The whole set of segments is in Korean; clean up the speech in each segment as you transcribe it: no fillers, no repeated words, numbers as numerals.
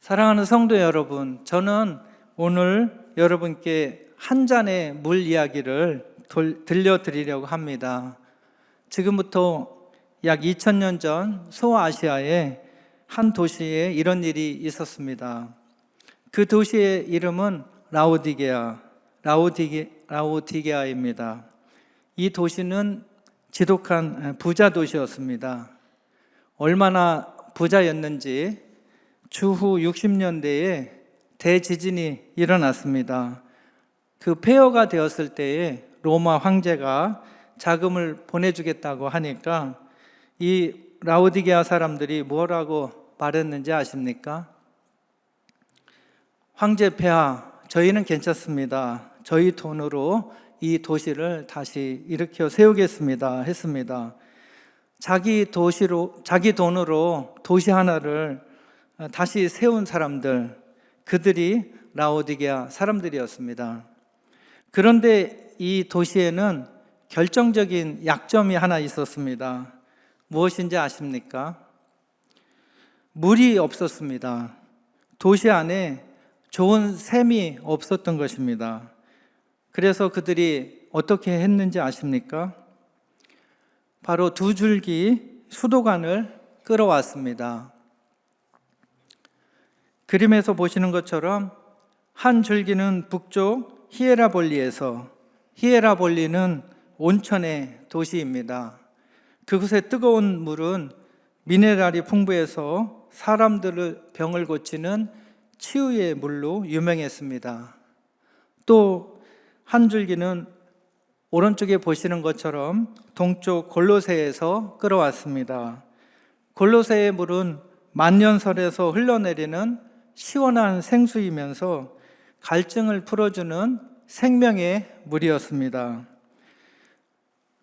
사랑하는 성도 여러분, 저는 오늘 여러분께 한 잔의 물 이야기를 들려드리려고 합니다. 지금부터 약 2000년 전 소아시아의 한 도시에 이런 일이 있었습니다. 그 도시의 이름은 라오디게아입니다. 이 도시는 지독한 부자 도시였습니다. 얼마나 부자였는지 주후 60년대에 대지진이 일어났습니다. 그 폐허가 되었을 때에 로마 황제가 자금을 보내주겠다고 하니까 이 라오디게아 사람들이 뭐라고 말했는지 아십니까? 황제 폐하, 저희는 괜찮습니다. 저희 돈으로 이 도시를 다시 일으켜 세우겠습니다 했습니다. 자기 돈으로 도시 하나를 다시 세운 사람들, 그들이 라오디게아 사람들이었습니다. 그런데 이 도시에는 결정적인 약점이 하나 있었습니다. 무엇인지 아십니까? 물이 없었습니다. 도시 안에 좋은 샘이 없었던 것입니다. 그래서 그들이 어떻게 했는지 아십니까? 바로 두 줄기 수도관을 끌어왔습니다. 그림에서 보시는 것처럼 한 줄기는 북쪽 히에라볼리에서, 히에라볼리는 온천의 도시입니다. 그곳의 뜨거운 물은 미네랄이 풍부해서 사람들을 병을 고치는 치유의 물로 유명했습니다. 또 한 줄기는 오른쪽에 보시는 것처럼 동쪽 골로새에서 끌어왔습니다. 골로새의 물은 만년설에서 흘러내리는 시원한 생수이면서 갈증을 풀어주는 생명의 물이었습니다.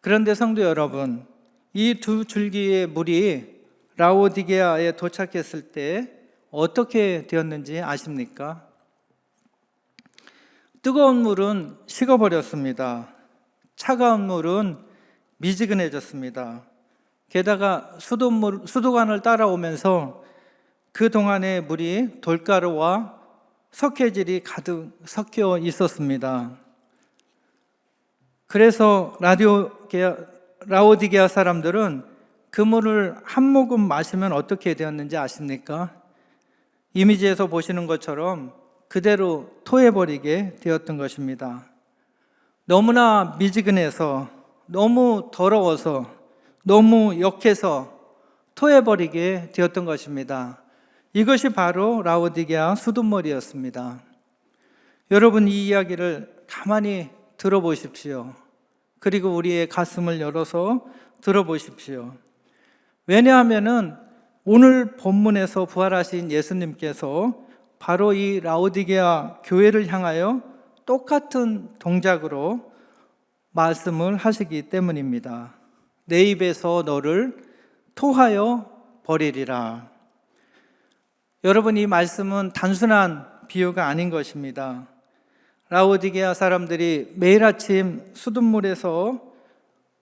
그런데 성도 여러분, 이 두 줄기의 물이 라오디게아에 도착했을 때 어떻게 되었는지 아십니까? 뜨거운 물은 식어버렸습니다. 차가운 물은 미지근해졌습니다. 게다가 수도관을 따라오면서 그동안의 물이 돌가루와 석회질이 가득 섞여 있었습니다. 그래서 라오디게아 사람들은 그 물을 한 모금 마시면 어떻게 되었는지 아십니까? 이미지에서 보시는 것처럼 그대로 토해버리게 되었던 것입니다. 너무나 미지근해서, 너무 더러워서, 너무 역해서 토해버리게 되었던 것입니다. 이것이 바로 라오디게아 수돗물이었습니다. 여러분, 이 이야기를 가만히 들어보십시오. 그리고 우리의 가슴을 열어서 들어보십시오. 왜냐하면 오늘 본문에서 부활하신 예수님께서 바로 이 라오디게아 교회를 향하여 똑같은 동작으로 말씀을 하시기 때문입니다. 내 입에서 너를 토하여 버리리라. 여러분, 이 말씀은 단순한 비유가 아닌 것입니다. 라오디게아 사람들이 매일 아침 수돗물에서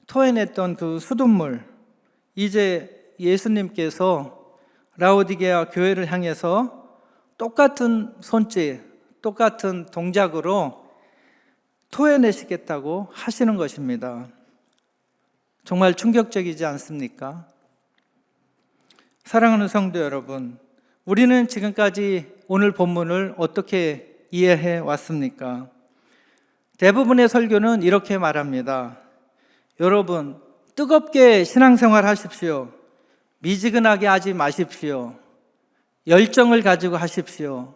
토해냈던 그 수돗물, 이제 예수님께서 라오디게아 교회를 향해서 똑같은 손짓, 똑같은 동작으로 토해내시겠다고 하시는 것입니다. 정말 충격적이지 않습니까? 사랑하는 성도 여러분, 우리는 지금까지 오늘 본문을 어떻게 이해해 왔습니까? 대부분의 설교는 이렇게 말합니다. 여러분, 뜨겁게 신앙생활 하십시오. 미지근하게 하지 마십시오. 열정을 가지고 하십시오.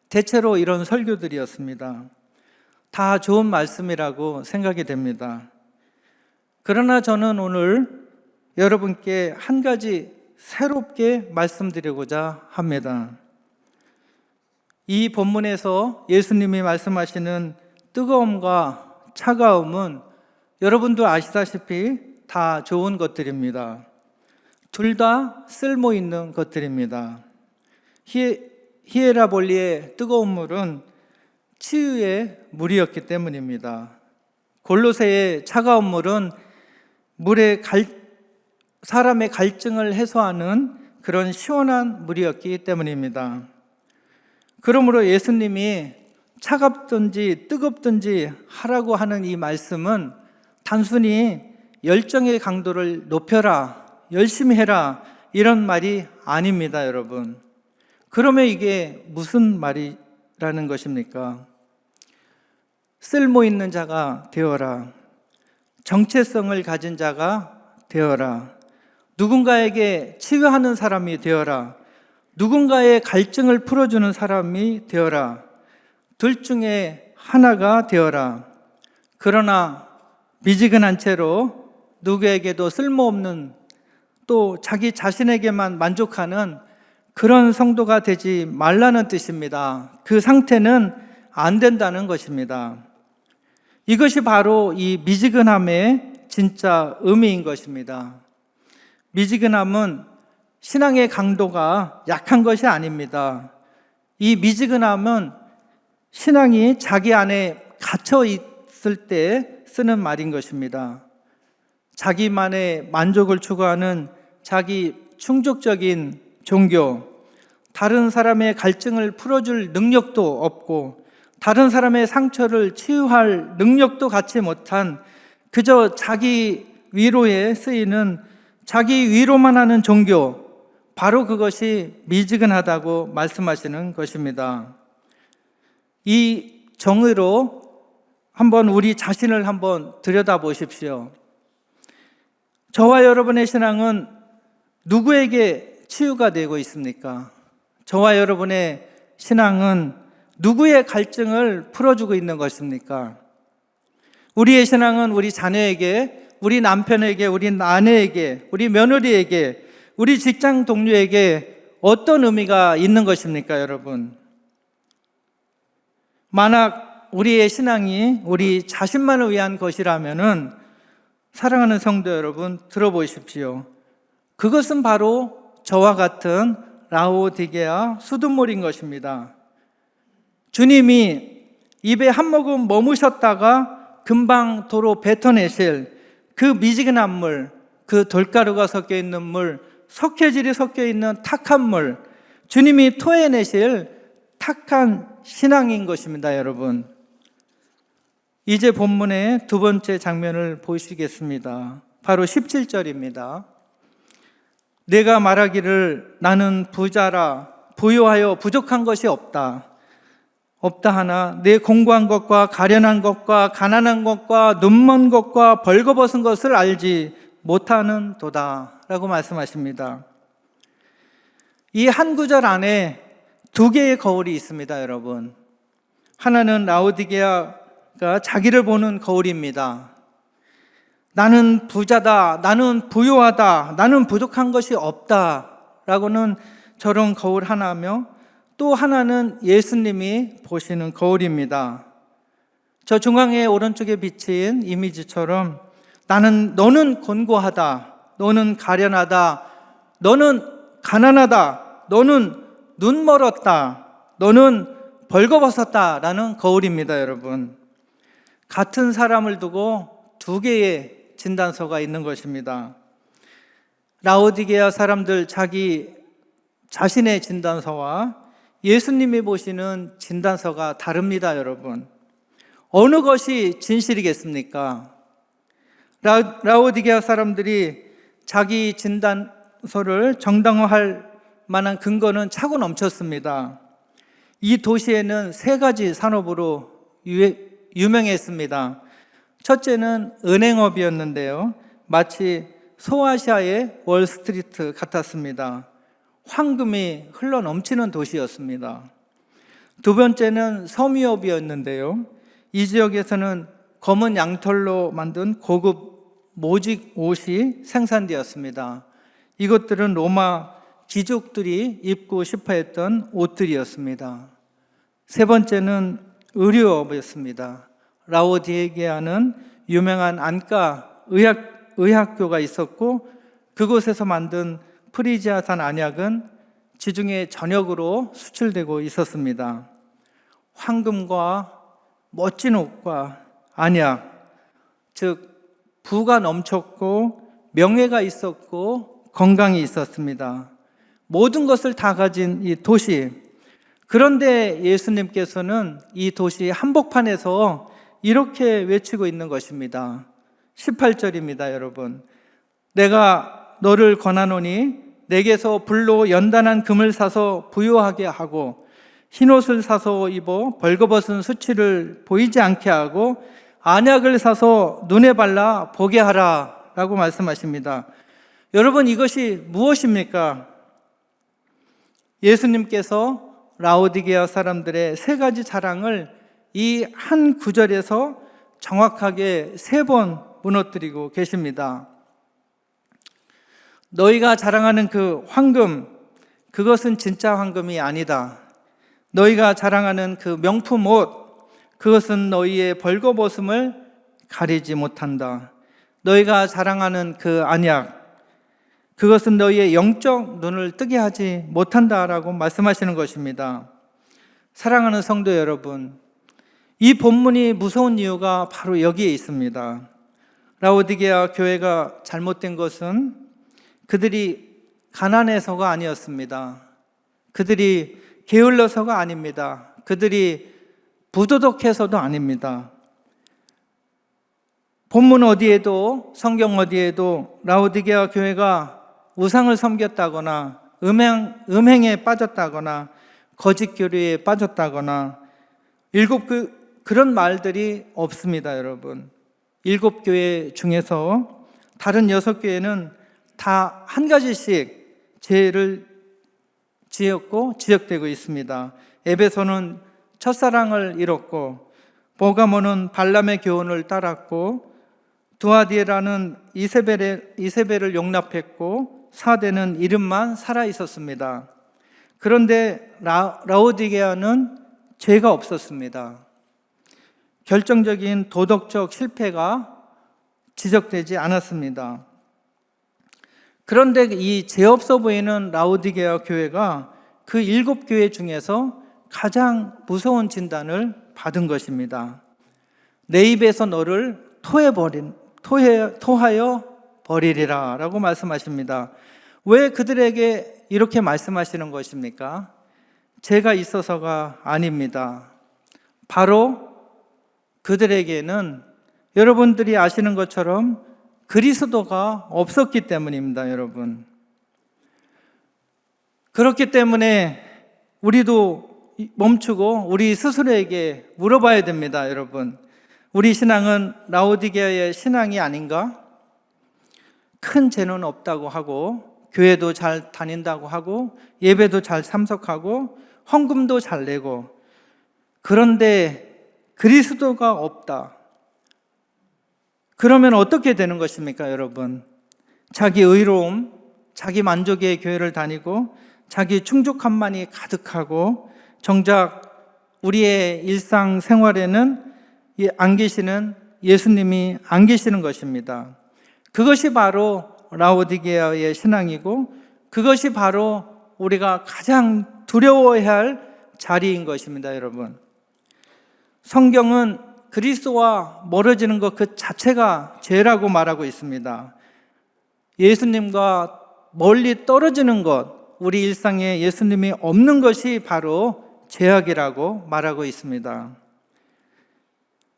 대체로 이런 설교들이었습니다. 다 좋은 말씀이라고 생각이 됩니다. 그러나 저는 오늘 여러분께 한 가지 새롭게 말씀드리고자 합니다. 이 본문에서 예수님이 말씀하시는 뜨거움과 차가움은 여러분도 아시다시피 다 좋은 것들입니다. 둘 다 쓸모 있는 것들입니다. 히에라볼리의 뜨거운 물은 치유의 물이었기 때문입니다. 골로새의 차가운 물은 사람의 갈증을 해소하는 그런 시원한 물이었기 때문입니다. 그러므로 예수님이 차갑든지 뜨겁든지 하라고 하는 이 말씀은 단순히 열정의 강도를 높여라, 열심히 해라, 이런 말이 아닙니다, 여러분. 그러면 이게 무슨 말이라는 것입니까? 쓸모 있는 자가 되어라. 정체성을 가진 자가 되어라. 누군가에게 치유하는 사람이 되어라. 누군가의 갈증을 풀어주는 사람이 되어라. 둘 중에 하나가 되어라. 그러나 미지근한 채로 누구에게도 쓸모없는, 또 자기 자신에게만 만족하는 그런 성도가 되지 말라는 뜻입니다. 그 상태는 안 된다는 것입니다. 이것이 바로 이 미지근함의 진짜 의미인 것입니다. 미지근함은 신앙의 강도가 약한 것이 아닙니다. 이 미지근함은 신앙이 자기 안에 갇혀 있을 때 쓰는 말인 것입니다. 자기만의 만족을 추구하는 자기 충족적인 종교, 다른 사람의 갈증을 풀어줄 능력도 없고 다른 사람의 상처를 치유할 능력도 갖지 못한 그저 자기 위로에 쓰이는 자기 위로만 하는 종교, 바로 그것이 미지근하다고 말씀하시는 것입니다. 이 정의로 한번 우리 자신을 한번 들여다보십시오. 저와 여러분의 신앙은 누구에게 치유가 되고 있습니까? 저와 여러분의 신앙은 누구의 갈증을 풀어주고 있는 것입니까? 우리의 신앙은 우리 자녀에게, 우리 남편에게, 우리 아내에게, 우리 며느리에게, 우리 직장 동료에게 어떤 의미가 있는 것입니까, 여러분? 만약 우리의 신앙이 우리 자신만을 위한 것이라면은, 사랑하는 성도 여러분, 들어보십시오. 그것은 바로 저와 같은 라오디게아 수돗물인 것입니다. 주님이 입에 한 모금 머무셨다가 금방 도로 뱉어내실 그 미지근한 물, 그 돌가루가 섞여 있는 물, 석회질이 섞여 있는 탁한 물, 주님이 토해내실 탁한 신앙인 것입니다, 여러분. 이제 본문의 두 번째 장면을 보시겠습니다. 바로 17절입니다. 내가 말하기를 나는 부자라 부유하여 부족한 것이 없다 하나 내 공고한 것과 가련한 것과 가난한 것과 눈먼 것과 벌거벗은 것을 알지 못하는 도다 라고 말씀하십니다. 이 한 구절 안에 두 개의 거울이 있습니다, 여러분. 하나는 라오디게아가 자기를 보는 거울입니다. 나는 부자다, 나는 부유하다, 나는 부족한 것이 없다 라고는 저런 거울 하나며, 또 하나는 예수님이 보시는 거울입니다. 저 중앙에 오른쪽에 비친 이미지처럼 너는 곤고하다, 너는 가련하다, 너는 가난하다, 너는 눈 멀었다, 너는 벌거벗었다 라는 거울입니다, 여러분. 같은 사람을 두고 두 개의 진단서가 있는 것입니다. 라오디게아 사람들 자기 자신의 진단서와 예수님이 보시는 진단서가 다릅니다, 여러분. 어느 것이 진실이겠습니까? 라오디게아 사람들이 자기 진단서를 정당화할 만한 근거는 차고 넘쳤습니다. 이 도시에는 세 가지 산업으로 유명했습니다. 첫째는 은행업이었는데요. 마치 소아시아의 월스트리트 같았습니다. 황금이 흘러 넘치는 도시였습니다. 두 번째는 섬유업이었는데요. 이 지역에서는 검은 양털로 만든 고급 모직 옷이 생산되었습니다. 이것들은 로마 귀족들이 입고 싶어 했던 옷들이었습니다. 세 번째는 의료업이었습니다. 라오디게아는 유명한 안과 의학교가 있었고, 그곳에서 만든 프리지아산 안약은 지중해 전역으로 수출되고 있었습니다. 황금과 멋진 옷과 안약, 즉 부가 넘쳤고 명예가 있었고 건강이 있었습니다. 모든 것을 다 가진 이 도시, 그런데 예수님께서는 이 도시 한복판에서 이렇게 외치고 있는 것입니다. 18절입니다, 여러분. 내가 너를 권하노니 내게서 불로 연단한 금을 사서 부유하게 하고 흰옷을 사서 입어 벌거벗은 수치를 보이지 않게 하고 안약을 사서 눈에 발라 보게 하라 라고 말씀하십니다. 여러분, 이것이 무엇입니까? 예수님께서 라오디게아 사람들의 세 가지 자랑을 이 한 구절에서 정확하게 3번 무너뜨리고 계십니다. 너희가 자랑하는 그 황금, 그것은 진짜 황금이 아니다. 너희가 자랑하는 그 명품 옷, 그것은 너희의 벌거벗음을 가리지 못한다. 너희가 자랑하는 그 안약, 그것은 너희의 영적 눈을 뜨게 하지 못한다라고 말씀하시는 것입니다. 사랑하는 성도 여러분, 이 본문이 무서운 이유가 바로 여기에 있습니다. 라오디게아 교회가 잘못된 것은 그들이 가난해서가 아니었습니다. 그들이 게을러서가 아닙니다. 그들이 부도덕해서도 아닙니다. 본문 어디에도, 성경 어디에도 라오디게아 교회가 우상을 섬겼다거나 음행에 빠졌다거나 거짓 교류에 빠졌다거나 그런 말들이 없습니다, 여러분. 7교회 중에서 다른 6교회는 다 한 가지씩 죄를 지었고 지적되고 있습니다. 에베소는 첫사랑을 잃었고, 보가모는 발람의 교훈을 따랐고, 두아디에라는 이세벨을 용납했고, 사대는 이름만 살아 있었습니다. 그런데 라오디게아는 죄가 없었습니다. 결정적인 도덕적 실패가 지적되지 않았습니다. 그런데 이 죄 없어 보이는 라오디게아 교회가 그 7교회 중에서 가장 무서운 진단을 받은 것입니다. 내 입에서 너를 토하여 버리리라 라고 말씀하십니다. 왜 그들에게 이렇게 말씀하시는 것입니까? 죄가 있어서가 아닙니다. 바로 그들에게는 여러분들이 아시는 것처럼 그리스도가 없었기 때문입니다, 여러분. 그렇기 때문에 우리도 멈추고 우리 스스로에게 물어봐야 됩니다, 여러분. 우리 신앙은 라오디게아의 신앙이 아닌가? 큰 죄는 없다고 하고, 교회도 잘 다닌다고 하고, 예배도 잘 참석하고, 헌금도 잘 내고, 그런데 그리스도가 없다. 그러면 어떻게 되는 것입니까, 여러분? 자기 의로움, 자기 만족의 교회를 다니고 자기 충족함만이 가득하고, 정작 우리의 일상생활에는 안 계시는 예수님이 안 계시는 것입니다. 그것이 바로 라오디게아의 신앙이고, 그것이 바로 우리가 가장 두려워해야 할 자리인 것입니다, 여러분. 성경은 그리스도와 멀어지는 것 그 자체가 죄라고 말하고 있습니다. 예수님과 멀리 떨어지는 것, 우리 일상에 예수님이 없는 것이 바로 죄악이라고 말하고 있습니다.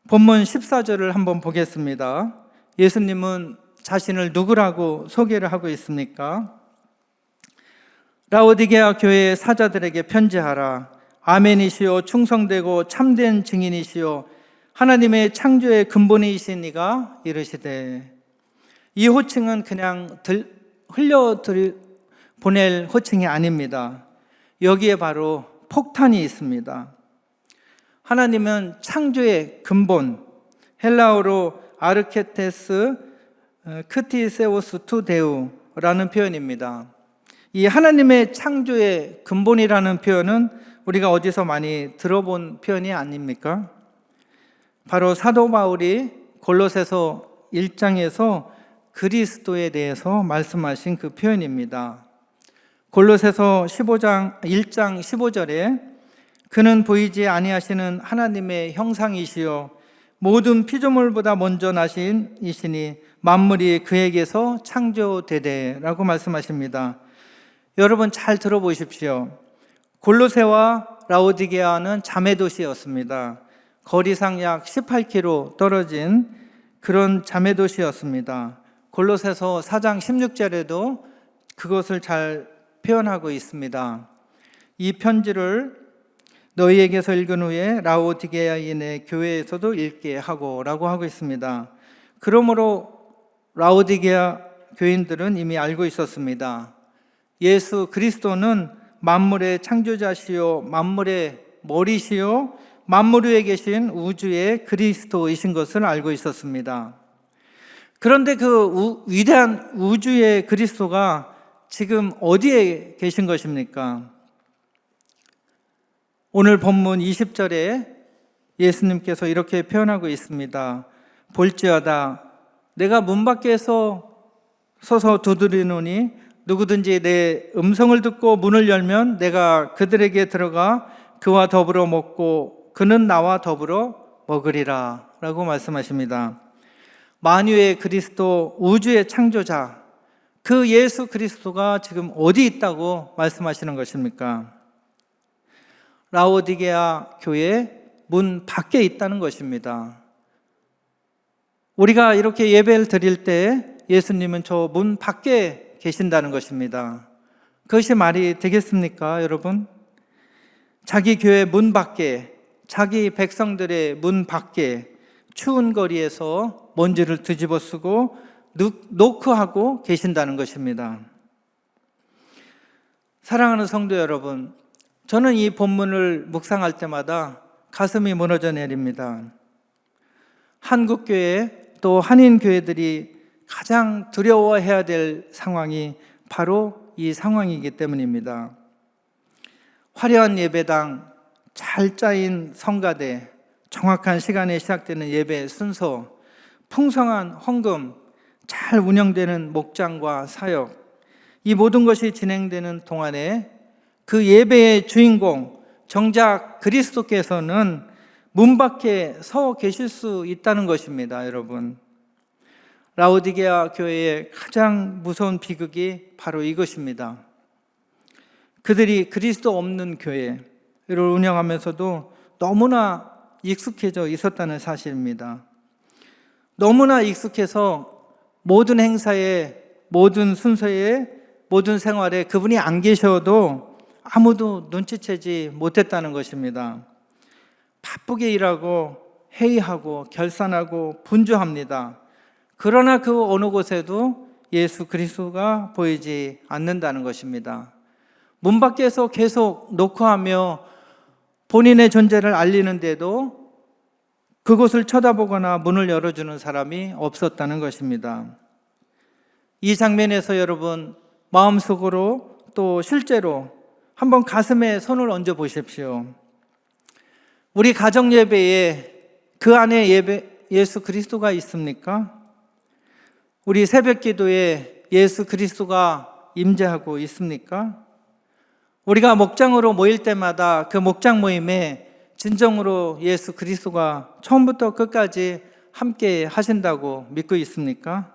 본문 14절을 한번 보겠습니다. 예수님은 자신을 누구라고 소개를 하고 있습니까? 라오디게아 교회의 사자들에게 편지하라. 아멘이시오, 충성되고 참된 증인이시오, 하나님의 창조의 근본이신 이가 이르시되. 이 호칭은 그냥 보낼 호칭이 아닙니다. 여기에 바로 폭탄이 있습니다. 하나님은 창조의 근본, 헬라어로 아르케테스 크티세오스 투 데우라는 표현입니다. 이 하나님의 창조의 근본이라는 표현은 우리가 어디서 많이 들어본 표현이 아닙니까? 바로 사도 바울이 골로새서 1장에서 그리스도에 대해서 말씀하신 그 표현입니다. 골로새서 1장 15절에 그는 보이지 아니하시는 하나님의 형상이시요 모든 피조물보다 먼저 나신 이시니 만물이 그에게서 창조되되라고 말씀하십니다. 여러분 잘 들어보십시오. 골로새와 라오디게아는 자매 도시였습니다. 거리상 약 18km 떨어진 그런 자매 도시였습니다. 골로새서 4장 16절에도 그것을 잘 표현하고 있습니다. 이 편지를 너희에게서 읽은 후에 라오디게아인의 교회에서도 읽게 하고 라고 하고 있습니다. 그러므로 라오디게아 교인들은 이미 알고 있었습니다. 예수 그리스도는 만물의 창조자시요 만물의 머리시요 만물 위에 계신 우주의 그리스도이신 것을 알고 있었습니다. 그런데 그 위대한 우주의 그리스도가 지금 어디에 계신 것입니까? 오늘 본문 20절에 예수님께서 이렇게 표현하고 있습니다. 볼지어다 내가 문 밖에서 서서 두드리노니 누구든지 내 음성을 듣고 문을 열면 내가 그들에게 들어가 그와 더불어 먹고 그는 나와 더불어 먹으리라 라고 말씀하십니다. 만유의 그리스도, 우주의 창조자, 그 예수 그리스도가 지금 어디 있다고 말씀하시는 것입니까? 라오디게아 교회 문 밖에 있다는 것입니다. 우리가 이렇게 예배를 드릴 때 예수님은 저 문 밖에 계신다는 것입니다. 그것이 말이 되겠습니까, 여러분? 자기 교회 문 밖에, 자기 백성들의 문 밖에 추운 거리에서 먼지를 뒤집어 쓰고 노크하고 계신다는 것입니다. 사랑하는 성도 여러분, 저는 이 본문을 묵상할 때마다 가슴이 무너져 내립니다. 한국교회 또 한인교회들이 가장 두려워해야 될 상황이 바로 이 상황이기 때문입니다. 화려한 예배당, 잘 짜인 성가대, 정확한 시간에 시작되는 예배 순서, 풍성한 헌금, 잘 운영되는 목장과 사역, 이 모든 것이 진행되는 동안에 그 예배의 주인공, 정작 그리스도께서는 문 밖에 서 계실 수 있다는 것입니다, 여러분. 라오디게아 교회의 가장 무서운 비극이 바로 이것입니다. 그들이 그리스도 없는 교회를 운영하면서도 너무나 익숙해져 있었다는 사실입니다. 너무나 익숙해서 모든 행사에, 모든 순서에, 모든 생활에 그분이 안 계셔도 아무도 눈치채지 못했다는 것입니다. 바쁘게 일하고 회의하고 결산하고 분주합니다. 그러나 그 어느 곳에도 예수 그리스도가 보이지 않는다는 것입니다. 문 밖에서 계속 노크하며 본인의 존재를 알리는데도 그곳을 쳐다보거나 문을 열어주는 사람이 없었다는 것입니다. 이 장면에서 여러분 마음속으로 또 실제로 한번 가슴에 손을 얹어 보십시오. 우리 가정 예배에 그 안에 예수 그리스도가 있습니까? 우리 새벽 기도에 예수 그리스도가 임재하고 있습니까? 우리가 목장으로 모일 때마다 그 목장 모임에 진정으로 예수 그리스도가 처음부터 끝까지 함께 하신다고 믿고 있습니까?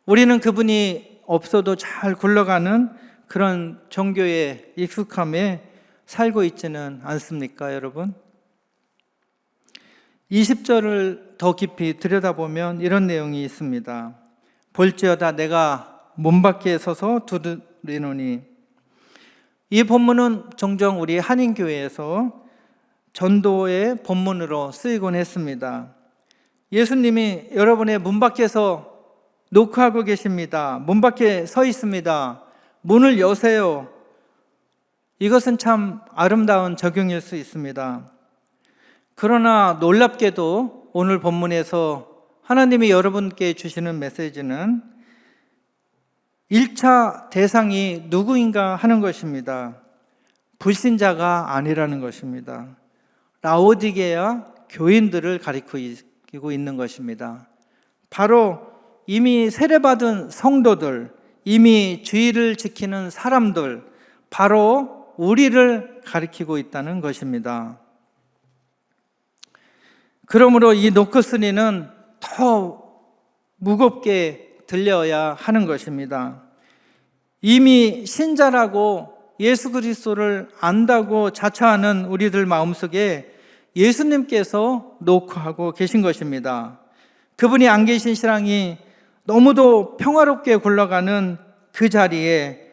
우리는 그분이 없어도 잘 굴러가는 그런 종교의 익숙함에 살고 있지는 않습니까, 여러분? 20절을 더 깊이 들여다보면 이런 내용이 있습니다. 볼지어다 내가 문 밖에 서서 두드리노니. 이 본문은 종종 우리 한인교회에서 전도의 본문으로 쓰이곤 했습니다. 예수님이 여러분의 문 밖에서 노크하고 계십니다. 문 밖에 서 있습니다. 문을 여세요. 이것은 참 아름다운 적용일 수 있습니다. 그러나 놀랍게도 오늘 본문에서 하나님이 여러분께 주시는 메시지는 1차 대상이 누구인가 하는 것입니다. 불신자가 아니라는 것입니다. 라오디게아 교인들을 가리키고 있는 것입니다. 바로 이미 세례받은 성도들, 이미 주의를 지키는 사람들, 바로 우리를 가리키고 있다는 것입니다. 그러므로 이 노크스니는 더 무겁게 들려야 하는 것입니다. 이미 신자라고 예수 그리스도를 안다고 자처하는 우리들 마음속에 예수님께서 녹화하고 계신 것입니다. 그분이 안 계신 신앙이 너무도 평화롭게 굴러가는 그 자리에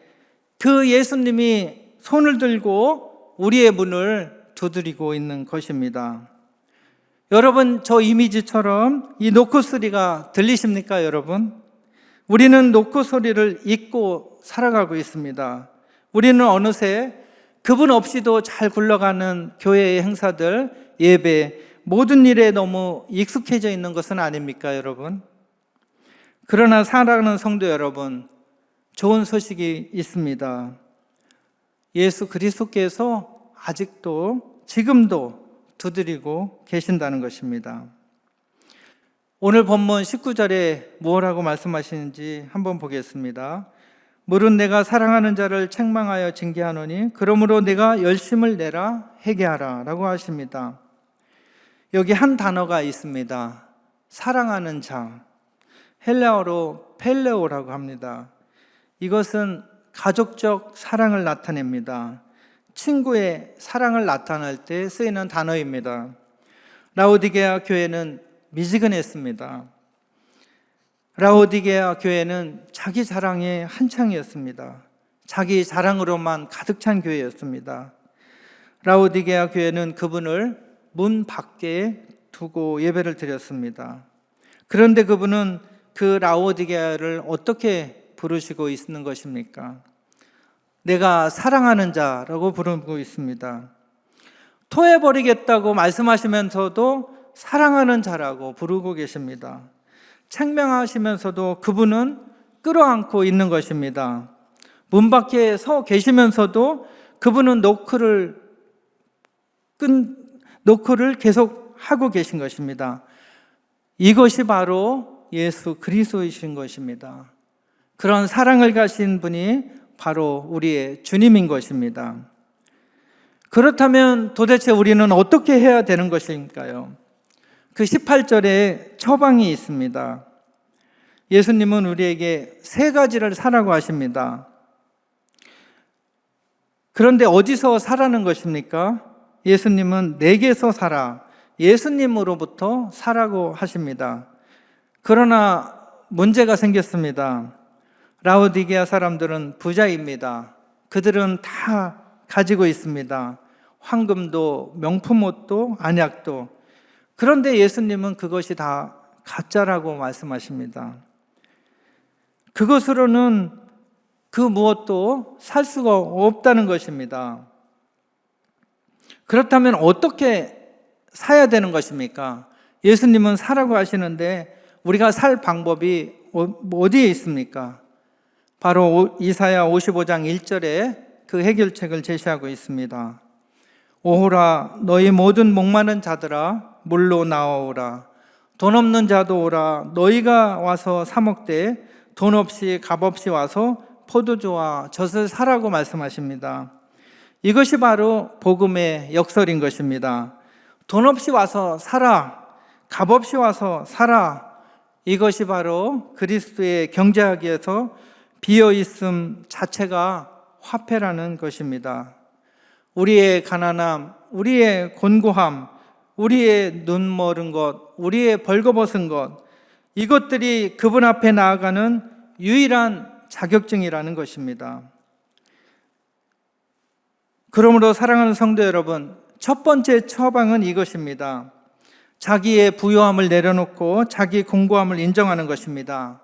그 예수님이 손을 들고 우리의 문을 두드리고 있는 것입니다. 여러분, 저 이미지처럼 이 노크 소리가 들리십니까, 여러분? 우리는 노크 소리를 잊고 살아가고 있습니다. 우리는 어느새 그분 없이도 잘 굴러가는 교회의 행사들, 예배, 모든 일에 너무 익숙해져 있는 것은 아닙니까, 여러분? 그러나 사랑하는 성도 여러분, 좋은 소식이 있습니다. 예수 그리스도께서 아직도 지금도 두드리고 계신다는 것입니다. 오늘 본문 19절에 무엇라고 말씀하시는지 한번 보겠습니다. 물은 내가 사랑하는 자를 책망하여 징계하노니 그러므로 내가 열심을 내라 회개하라 라고 하십니다. 여기 한 단어가 있습니다. 사랑하는 자, 헬라어로 펠레오라고 합니다. 이것은 가족적 사랑을 나타냅니다. 친구의 사랑을 나타낼 때 쓰이는 단어입니다. 라오디게아 교회는 미지근했습니다. 라오디게아 교회는 자기 자랑의 한창이었습니다. 자기 자랑으로만 가득 찬 교회였습니다. 라오디게아 교회는 그분을 문 밖에 두고 예배를 드렸습니다. 그런데 그분은 그 라오디게아를 어떻게 부르시고 있는 것입니까? 내가 사랑하는 자라고 부르고 있습니다. 토해버리겠다고 말씀하시면서도 사랑하는 자라고 부르고 계십니다. 책망하시면서도 그분은 끌어안고 있는 것입니다. 문 밖에 서 계시면서도 그분은 노크를 계속 하고 계신 것입니다. 이것이 바로 예수 그리스도이신 것입니다. 그런 사랑을 가신 분이 바로 우리의 주님인 것입니다. 그렇다면 도대체 우리는 어떻게 해야 되는 것일까요? 그 18절에 처방이 있습니다. 예수님은 우리에게 세 가지를 사라고 하십니다. 그런데 어디서 사라는 것입니까? 예수님은 내게서 사라, 예수님으로부터 사라고 하십니다. 그러나 문제가 생겼습니다. 라오디게아 사람들은 부자입니다. 그들은 다 가지고 있습니다. 황금도, 명품 옷도, 안약도. 그런데 예수님은 그것이 다 가짜라고 말씀하십니다. 그것으로는 그 무엇도 살 수가 없다는 것입니다. 그렇다면 어떻게 사야 되는 것입니까? 예수님은 사라고 하시는데 우리가 살 방법이 어디에 있습니까? 바로 이사야 55장 1절에 그 해결책을 제시하고 있습니다. 오호라 너희 모든 목마른 자들아 물로 나와오라. 돈 없는 자도 오라. 너희가 와서 사 먹되 돈 없이 값 없이 와서 포도주와 젖을 사라고 말씀하십니다. 이것이 바로 복음의 역설인 것입니다. 돈 없이 와서 사라, 값 없이 와서 사라. 이것이 바로 그리스도의 경제학에서 비어있음 자체가 화폐라는 것입니다. 우리의 가난함, 우리의 곤고함, 우리의 눈멀은 것, 우리의 벌거벗은 것, 이것들이 그분 앞에 나아가는 유일한 자격증이라는 것입니다. 그러므로 사랑하는 성도 여러분, 첫 번째 처방은 이것입니다. 자기의 부요함을 내려놓고 자기 공고함을 인정하는 것입니다.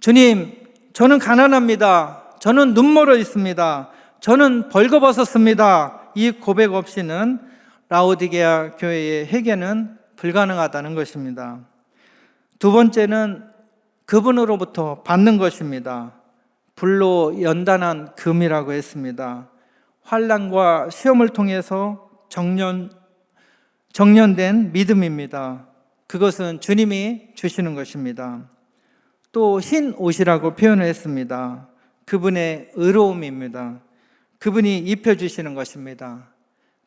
주님, 저는 가난합니다. 저는 눈멀어 있습니다. 저는 벌거벗었습니다. 이 고백 없이는 라오디게아 교회의 회개는 불가능하다는 것입니다. 두 번째는 그분으로부터 받는 것입니다. 불로 연단한 금이라고 했습니다. 환난과 시험을 통해서 정련된 믿음입니다. 그것은 주님이 주시는 것입니다. 또 흰 옷이라고 표현을 했습니다. 그분의 의로움입니다. 그분이 입혀주시는 것입니다.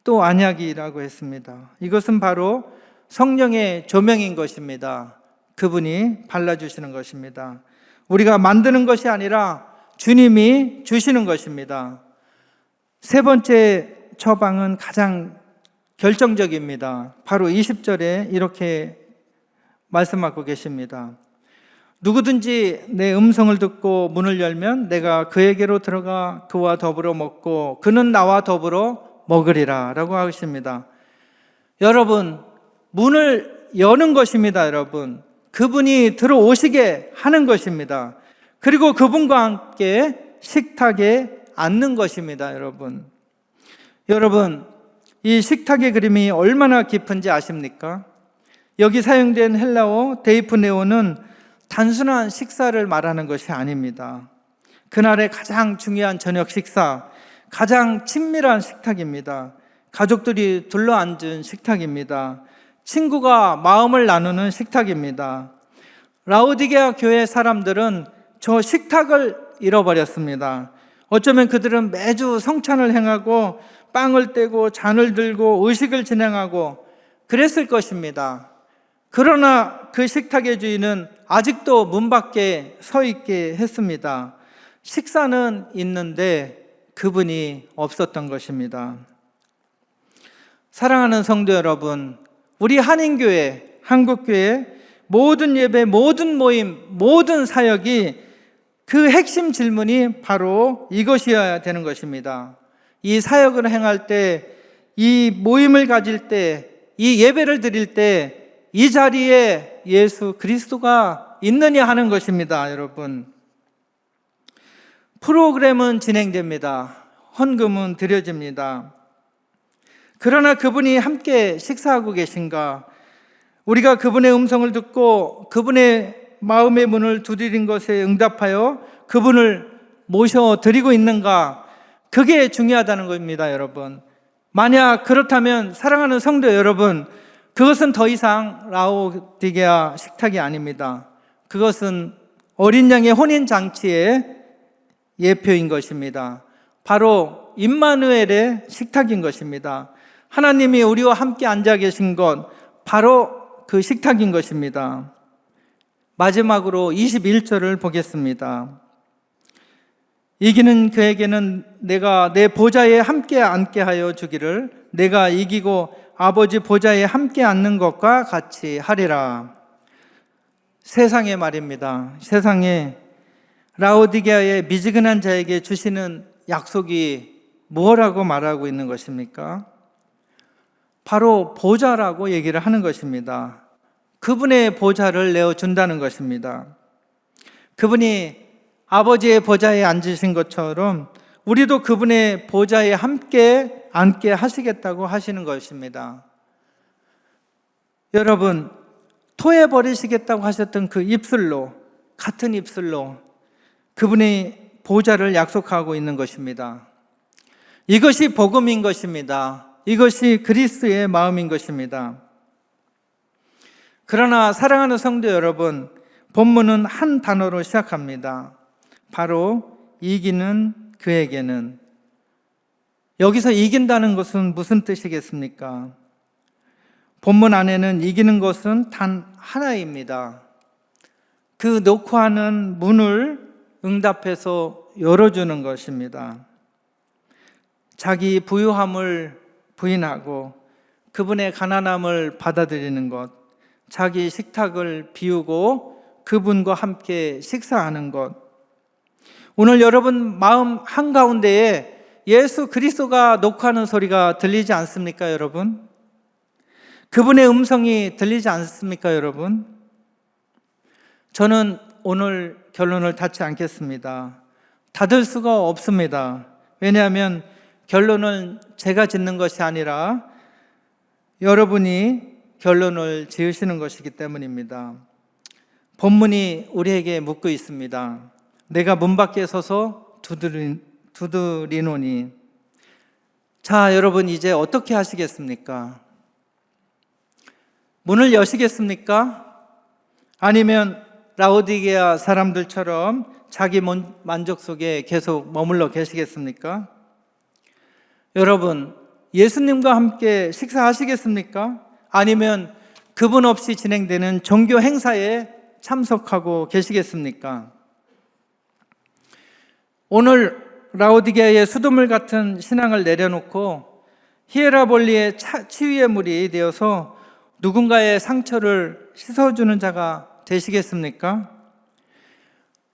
또 안약이라고 했습니다. 이것은 바로 성령의 조명인 것입니다. 그분이 발라주시는 것입니다. 우리가 만드는 것이 아니라 주님이 주시는 것입니다. 세 번째 처방은 가장 결정적입니다. 바로 20절에 이렇게 말씀하고 계십니다. 누구든지 내 음성을 듣고 문을 열면 내가 그에게로 들어가 그와 더불어 먹고 그는 나와 더불어 먹으리라 라고 하십니다. 여러분, 문을 여는 것입니다. 여러분, 그분이 들어오시게 하는 것입니다. 그리고 그분과 함께 식탁에 앉는 것입니다. 여러분, 이 식탁의 그림이 얼마나 깊은지 아십니까? 여기 사용된 헬라어 데이프네오는 단순한 식사를 말하는 것이 아닙니다. 그날의 가장 중요한 저녁 식사, 가장 친밀한 식탁입니다. 가족들이 둘러앉은 식탁입니다. 친구가 마음을 나누는 식탁입니다. 라오디게아 교회 사람들은 저 식탁을 잃어버렸습니다. 어쩌면 그들은 매주 성찬을 행하고 빵을 떼고 잔을 들고 의식을 진행하고 그랬을 것입니다. 그러나 그 식탁의 주인은 아직도 문 밖에 서 있게 했습니다. 식사는 있는데 그분이 없었던 것입니다. 사랑하는 성도 여러분, 우리 한인교회, 한국교회 모든 예배, 모든 모임, 모든 사역이 그 핵심 질문이 바로 이것이어야 되는 것입니다. 이 사역을 행할 때, 이 모임을 가질 때, 이 예배를 드릴 때 이 자리에 예수 그리스도가 있느냐 하는 것입니다. 여러분, 프로그램은 진행됩니다. 헌금은 드려집니다. 그러나 그분이 함께 식사하고 계신가? 우리가 그분의 음성을 듣고 그분의 마음의 문을 두드린 것에 응답하여 그분을 모셔드리고 있는가? 그게 중요하다는 겁니다. 여러분, 만약 그렇다면 사랑하는 성도 여러분, 그것은 더 이상 라오디게아 식탁이 아닙니다. 그것은 어린 양의 혼인잔치의 예표인 것입니다. 바로 임마누엘의 식탁인 것입니다. 하나님이 우리와 함께 앉아 계신 것, 바로 그 식탁인 것입니다. 마지막으로 21절을 보겠습니다. 이기는 그에게는 내가 내 보좌에 함께 앉게 하여 주기를 내가 이기고 아버지 보좌에 함께 앉는 것과 같이 하리라. 세상의 말입니다. 세상에 라오디게아의 미지근한 자에게 주시는 약속이 뭐라고 말하고 있는 것입니까? 바로 보좌라고 얘기를 하는 것입니다. 그분의 보좌를 내어준다는 것입니다. 그분이 아버지의 보좌에 앉으신 것처럼 우리도 그분의 보좌에 함께 앉게 하시겠다고 하시는 것입니다. 여러분, 토해버리시겠다고 하셨던 그 입술로, 같은 입술로 그분의 보좌를 약속하고 있는 것입니다. 이것이 복음인 것입니다. 이것이 그리스도의 마음인 것입니다. 그러나 사랑하는 성도 여러분, 본문은 한 단어로 시작합니다. 바로 이기는 그에게는. 여기서 이긴다는 것은 무슨 뜻이겠습니까? 본문 안에는 이기는 것은 단 하나입니다. 그 놓고 하는 문을 응답해서 열어주는 것입니다. 자기 부유함을 부인하고 그분의 가난함을 받아들이는 것, 자기 식탁을 비우고 그분과 함께 식사하는 것. 오늘 여러분 마음 한가운데에 예수 그리스도가 녹화하는 소리가 들리지 않습니까, 여러분? 그분의 음성이 들리지 않습니까, 여러분? 저는 오늘 결론을 닫지 않겠습니다. 닫을 수가 없습니다. 왜냐하면 결론은 제가 짓는 것이 아니라 여러분이 결론을 지으시는 것이기 때문입니다. 본문이 우리에게 묻고 있습니다. 내가 문 밖에 서서 두드리노니. 자, 여러분 이제 어떻게 하시겠습니까? 문을 여시겠습니까? 아니면 라오디게아 사람들처럼 자기 만족 속에 계속 머물러 계시겠습니까? 여러분, 예수님과 함께 식사하시겠습니까? 아니면 그분 없이 진행되는 종교 행사에 참석하고 계시겠습니까? 오늘 라오디게아의 수돗물 같은 신앙을 내려놓고 히에라볼리의 치유의 물이 되어서 누군가의 상처를 씻어주는 자가 되시겠습니까?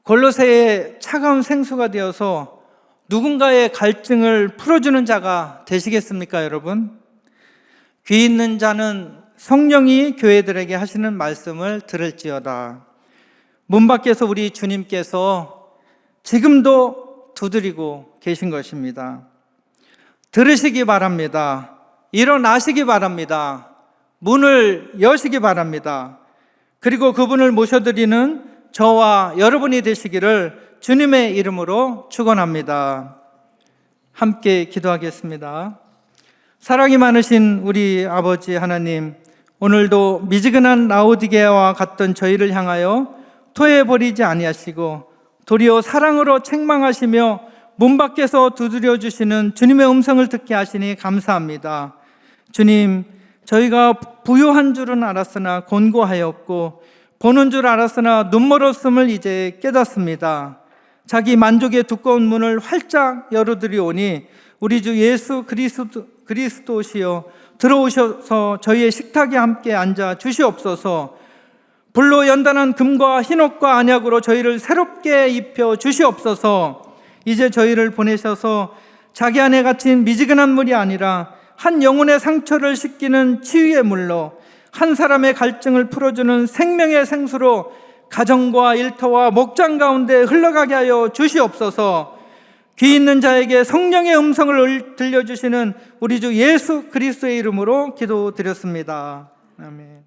골로새의 차가운 생수가 되어서 누군가의 갈증을 풀어주는 자가 되시겠습니까, 여러분? 귀 있는 자는 성령이 교회들에게 하시는 말씀을 들을지어다. 문 밖에서 우리 주님께서 지금도 두드리고 계신 것입니다. 들으시기 바랍니다. 일어나시기 바랍니다. 문을 여시기 바랍니다. 그리고 그분을 모셔드리는 저와 여러분이 되시기를 주님의 이름으로 축원합니다. 함께 기도하겠습니다. 사랑이 많으신 우리 아버지 하나님, 오늘도 미지근한 라오디게아와 같던 저희를 향하여 토해버리지 아니하시고 도리어 사랑으로 책망하시며 문 밖에서 두드려 주시는 주님의 음성을 듣게 하시니 감사합니다. 주님, 저희가 부요한 줄은 알았으나 곤고하였고 보는 줄 알았으나 눈멀었음을 이제 깨닫습니다. 자기 만족의 두꺼운 문을 활짝 열어드리오니 우리 주 예수 그리스도시여 들어오셔서 저희의 식탁에 함께 앉아 주시옵소서. 불로 연단한 금과 흰옷과 안약으로 저희를 새롭게 입혀 주시옵소서. 이제 저희를 보내셔서 자기 안에 갇힌 미지근한 물이 아니라 한 영혼의 상처를 씻기는 치유의 물로, 한 사람의 갈증을 풀어주는 생명의 생수로 가정과 일터와 목장 가운데 흘러가게 하여 주시옵소서. 귀 있는 자에게 성령의 음성을 들려주시는 우리 주 예수 그리스도의 이름으로 기도드렸습니다. 아멘.